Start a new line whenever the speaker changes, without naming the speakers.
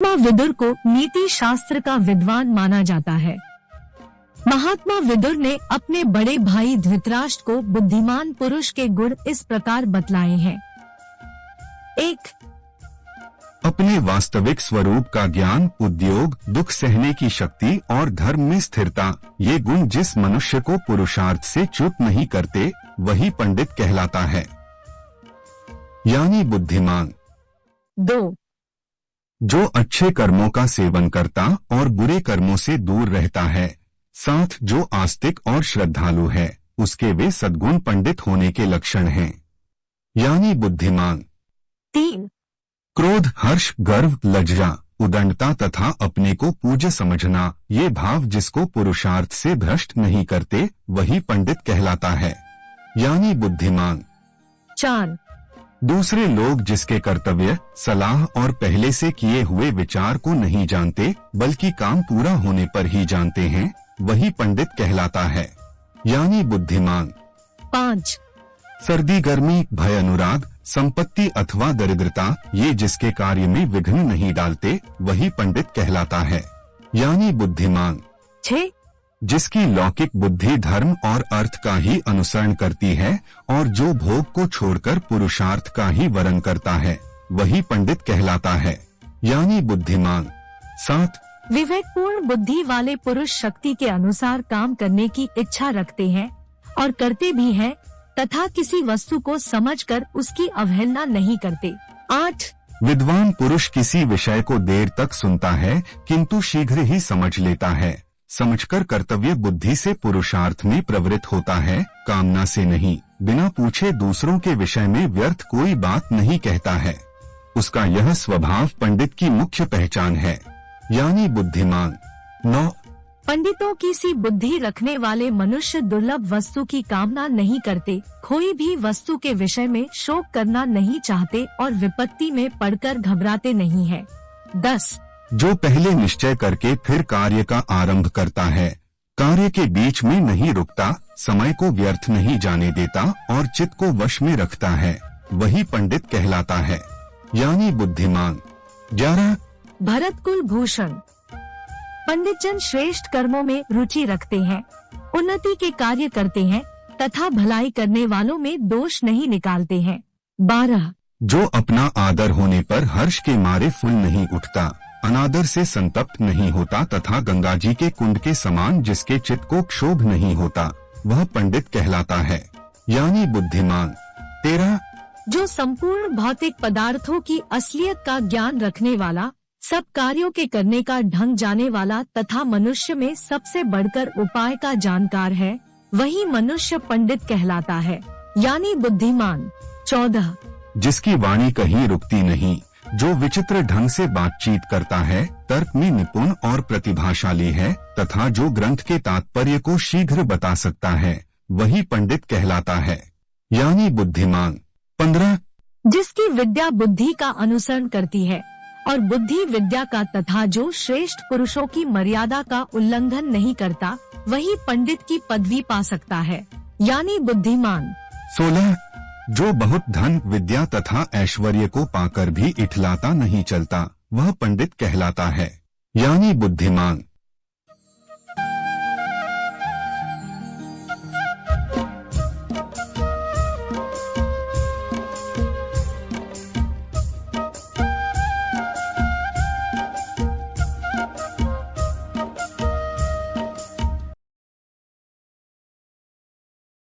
महात्मा विदुर को नीति शास्त्र का विद्वान माना जाता है। महात्मा विदुर ने अपने बड़े भाई धृतराष्ट्र को बुद्धिमान पुरुष के गुण इस प्रकार बतलाए हैं। 1.
अपने वास्तविक स्वरूप का ज्ञान, उद्योग, दुख सहने की शक्ति और धर्म में स्थिरता, ये गुण जिस मनुष्य को पुरुषार्थ से च्युत नहीं करते वही पंडित कहलाता है, यानी बुद्धिमान।
2.
जो अच्छे कर्मों का सेवन करता और बुरे कर्मों से दूर रहता है, साथ जो आस्तिक और श्रद्धालु है, उसके वे सद्गुण पंडित होने के लक्षण हैं, यानी बुद्धिमान।
3.
क्रोध, हर्ष, गर्व, लज्जा, उदंडता तथा अपने को पूज्य समझना, ये भाव जिसको पुरुषार्थ से भ्रष्ट नहीं करते वही पंडित कहलाता है, यानी बुद्धिमान।
4.
दूसरे लोग जिसके कर्तव्य, सलाह और पहले से किए हुए विचार को नहीं जानते बल्कि काम पूरा होने पर ही जानते हैं, वही पंडित कहलाता है, यानी बुद्धिमान।
5.
सर्दी, गर्मी, भय, अनुराग, संपत्ति अथवा दरिद्रता, ये जिसके कार्य में विघ्न नहीं डालते वही पंडित कहलाता है, यानी बुद्धिमान।
6.
जिसकी लौकिक बुद्धि धर्म और अर्थ का ही अनुसरण करती है और जो भोग को छोड़कर पुरुषार्थ का ही वरण करता है, वही पंडित कहलाता है, यानी बुद्धिमान। 7.
विवेकपूर्ण बुद्धि वाले पुरुष शक्ति के अनुसार काम करने की इच्छा रखते हैं और करते भी हैं तथा किसी वस्तु को समझकर उसकी अवहेलना नहीं करते। 8.
विद्वान पुरुष किसी विषय को देर तक सुनता है किंतु शीघ्र ही समझ लेता है, समझकर कर्तव्य बुद्धि से पुरुषार्थ में प्रवृत्त होता है, कामना से नहीं, बिना पूछे दूसरों के विषय में व्यर्थ कोई बात नहीं कहता है, उसका यह स्वभाव पंडित की मुख्य पहचान है, यानी बुद्धिमान। 9.
पंडितों की सी बुद्धि रखने वाले मनुष्य दुर्लभ वस्तु की कामना नहीं करते, कोई भी वस्तु के विषय में शोक करना नहीं चाहते और विपत्ति में पड़कर घबराते नहीं है। 10.
जो पहले निश्चय करके फिर कार्य का आरंभ करता है, कार्य के बीच में नहीं रुकता, समय को व्यर्थ नहीं जाने देता और चित्त को वश में रखता है, वही पंडित कहलाता है, यानी बुद्धिमान। 11.
भरत कुल भूषण। पंडित जन श्रेष्ठ कर्मों में रुचि रखते हैं, उन्नति के कार्य करते हैं तथा भलाई करने वालों में दोष नहीं निकालते हैं। 12.
जो अपना आदर होने पर हर्ष के मारे फूल नहीं उठता, अनादर से संतप्त नहीं होता तथा गंगा जी के कुंड के समान जिसके चित्त को क्षोभ नहीं होता, वह पंडित कहलाता है, यानी बुद्धिमान। 13.
जो संपूर्ण भौतिक पदार्थों की असलियत का ज्ञान रखने वाला, सब कार्यों के करने का ढंग जाने वाला तथा मनुष्य में सबसे बढ़कर उपाय का जानकार है, वही मनुष्य पंडित कहलाता है, यानी बुद्धिमान। 14.
जिसकी वाणी कहीं रुकती नहीं, जो विचित्र ढंग से बातचीत करता है, तर्क में निपुण और प्रतिभाशाली है तथा जो ग्रंथ के तात्पर्य को शीघ्र बता सकता है, वही पंडित कहलाता है, यानी बुद्धिमान। 15.
जिसकी विद्या बुद्धि का अनुसरण करती है और बुद्धि विद्या का तथा जो श्रेष्ठ पुरुषों की मर्यादा का उल्लंघन नहीं करता, वही पंडित की पदवी पा सकता है, यानी बुद्धिमान।
16. जो बहुत धन, विद्या तथा ऐश्वर्य को पाकर भी इठलाता नहीं चलता, वह पंडित कहलाता है, यानी बुद्धिमान।